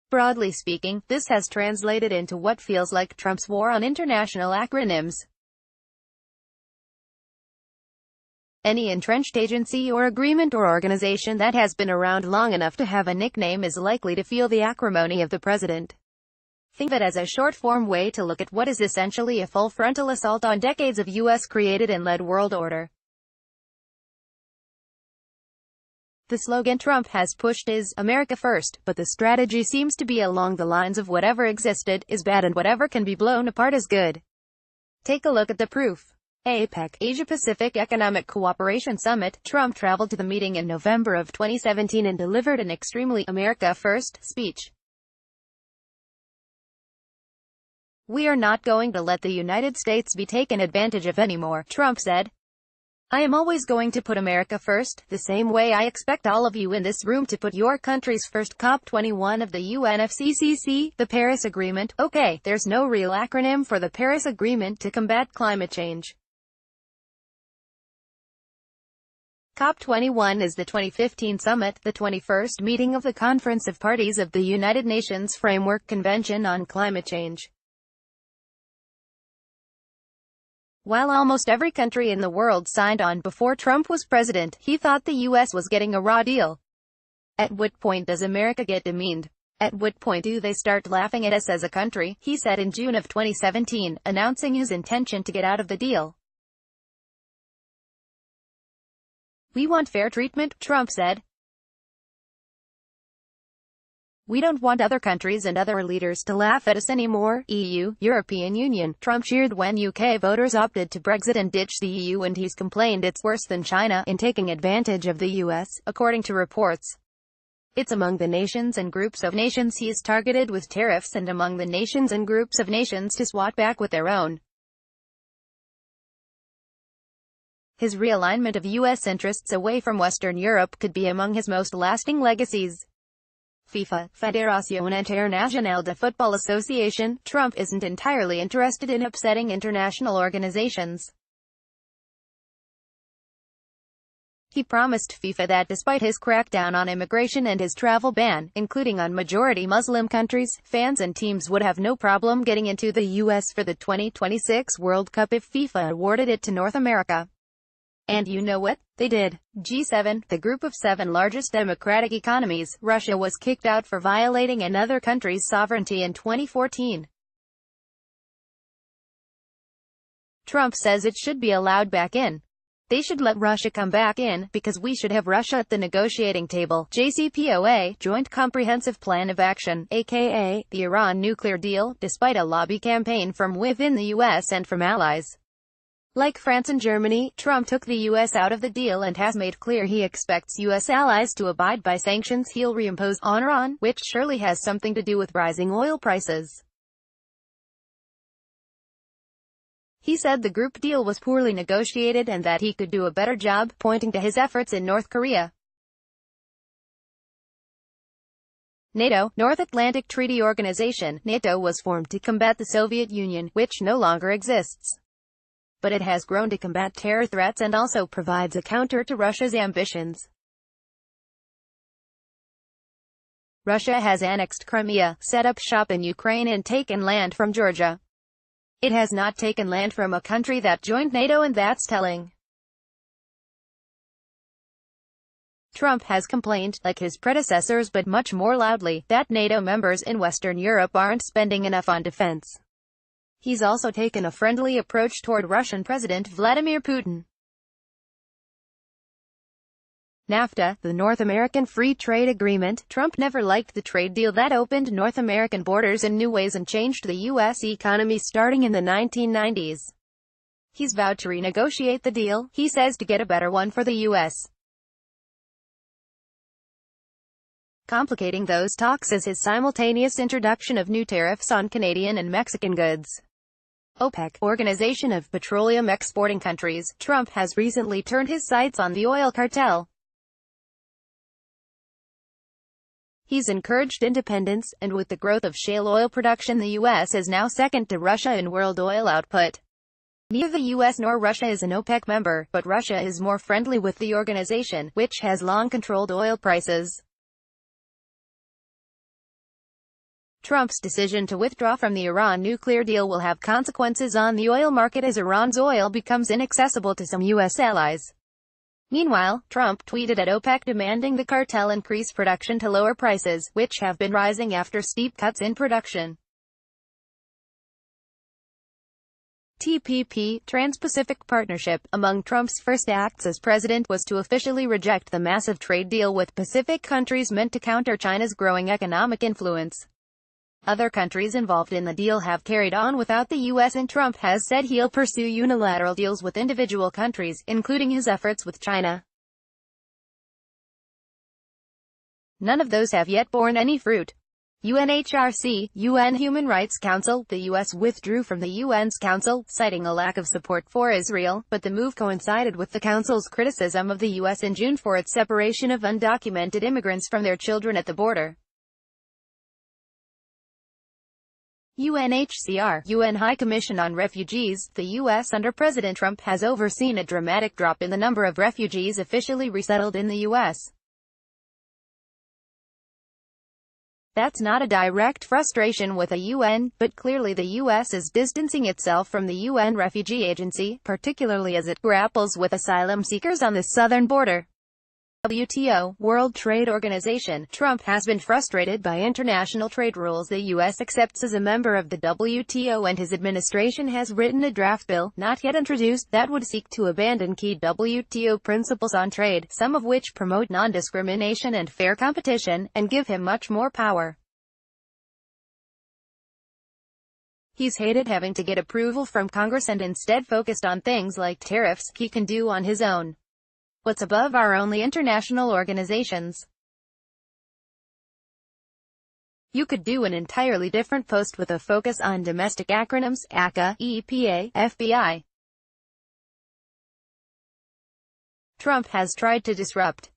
Broadly speaking, this has translated into what feels like Trump's war on international acronyms. Any entrenched agency or agreement or organization that has been around long enough to have a nickname is likely to feel the acrimony of the president. Think of it as a short-form way to look at what is essentially a full frontal assault on decades of U.S.-created and led world order. The slogan Trump has pushed is, America First, but the strategy seems to be along the lines of whatever existed is bad and whatever can be blown apart is good. Take a look at the proof. APEC, Asia-Pacific Economic Cooperation Summit. Trump traveled to the meeting in November of 2017 and delivered an extremely America First speech. "We are not going to let the United States be taken advantage of anymore," Trump said. "I am always going to put America first, the same way I expect all of you in this room to put your countries first." COP21 of the UNFCCC, the Paris Agreement. Okay, there's no real acronym for the Paris Agreement to combat climate change. COP21 is the 2015 summit, the 21st meeting of the Conference of Parties of the United Nations Framework Convention on Climate Change. While almost every country in the world signed on before Trump was president, he thought the U.S. was getting a raw deal. At what point does America get demeaned? At what point do they start laughing at us as a country? He said in June of 2017, announcing his intention to get out of the deal. "We want fair treatment," Trump said. "We don't want other countries and other leaders to laugh at us anymore." EU, European Union. Trump cheered when UK voters opted to Brexit and ditch the EU, and he's complained it's worse than China in taking advantage of the US, according to reports. It's among the nations and groups of nations he's targeted with tariffs and among the nations and groups of nations to swat back with their own. His realignment of U.S. interests away from Western Europe could be among his most lasting legacies. FIFA, Federación Internacional de Football Association. Trump isn't entirely interested in upsetting international organizations. He promised FIFA that despite his crackdown on immigration and his travel ban, including on majority Muslim countries, fans and teams would have no problem getting into the U.S. for the 2026 World Cup if FIFA awarded it to North America. And you know what? They did. G7, the group of 7 largest democratic economies. Russia was kicked out for violating another country's sovereignty in 2014. Trump says it should be allowed back in. They should let Russia come back in, because we should have Russia at the negotiating table. JCPOA, Joint Comprehensive Plan of Action, aka the Iran nuclear deal, despite a lobby campaign from within the U.S. and from allies. Like France and Germany, Trump took the U.S. out of the deal and has made clear he expects U.S. allies to abide by sanctions he'll reimpose on Iran, which surely has something to do with rising oil prices. He said the group deal was poorly negotiated and that he could do a better job, pointing to his efforts in North Korea. NATO, North Atlantic Treaty Organization. NATO was formed to combat the Soviet Union, which no longer exists. But it has grown to combat terror threats and also provides a counter to Russia's ambitions. Russia has annexed Crimea, set up shop in Ukraine and taken land from Georgia. It has not taken land from a country that joined NATO, and that's telling. Trump has complained, like his predecessors but much more loudly, that NATO members in Western Europe aren't spending enough on defense. He's also taken a friendly approach toward Russian President Vladimir Putin. NAFTA, the North American Free Trade Agreement. Trump never liked the trade deal that opened North American borders in new ways and changed the U.S. economy starting in the 1990s. He's vowed to renegotiate the deal, he says, to get a better one for the U.S. Complicating those talks is his simultaneous introduction of new tariffs on Canadian and Mexican goods. OPEC, Organization of Petroleum Exporting Countries. Trump has recently turned his sights on the oil cartel. He's encouraged independence, and with the growth of shale oil production, the U.S. is now second to Russia in world oil output. Neither the U.S. nor Russia is an OPEC member, but Russia is more friendly with the organization, which has long controlled oil prices. Trump's decision to withdraw from the Iran nuclear deal will have consequences on the oil market as Iran's oil becomes inaccessible to some U.S. allies. Meanwhile, Trump tweeted at OPEC demanding the cartel increase production to lower prices, which have been rising after steep cuts in production. TPP, Trans-Pacific Partnership, among Trump's first acts as president was to officially reject the massive trade deal with Pacific countries meant to counter China's growing economic influence. Other countries involved in the deal have carried on without the U.S., and Trump has said he'll pursue unilateral deals with individual countries, including his efforts with China. None of those have yet borne any fruit. UNHRC, UN Human Rights Council, the U.S. withdrew from the UN's council, citing a lack of support for Israel, but the move coincided with the council's criticism of the U.S. in June for its separation of undocumented immigrants from their children at the border. UNHCR, UN High Commission on Refugees, the U.S. under President Trump has overseen a dramatic drop in the number of refugees officially resettled in the U.S. That's not a direct frustration with the UN, but clearly the U.S. is distancing itself from the UN Refugee Agency, particularly as it grapples with asylum seekers on the southern border. WTO, World Trade Organization. Trump has been frustrated by international trade rules the U.S. accepts as a member of the WTO, and his administration has written a draft bill, not yet introduced, that would seek to abandon key WTO principles on trade, some of which promote non-discrimination and fair competition, and give him much more power. He's hated having to get approval from Congress and instead focused on things like tariffs he can do on his own. What's above are only international organizations. You could do an entirely different post with a focus on domestic acronyms, ACA, EPA, FBI. Trump has tried to disrupt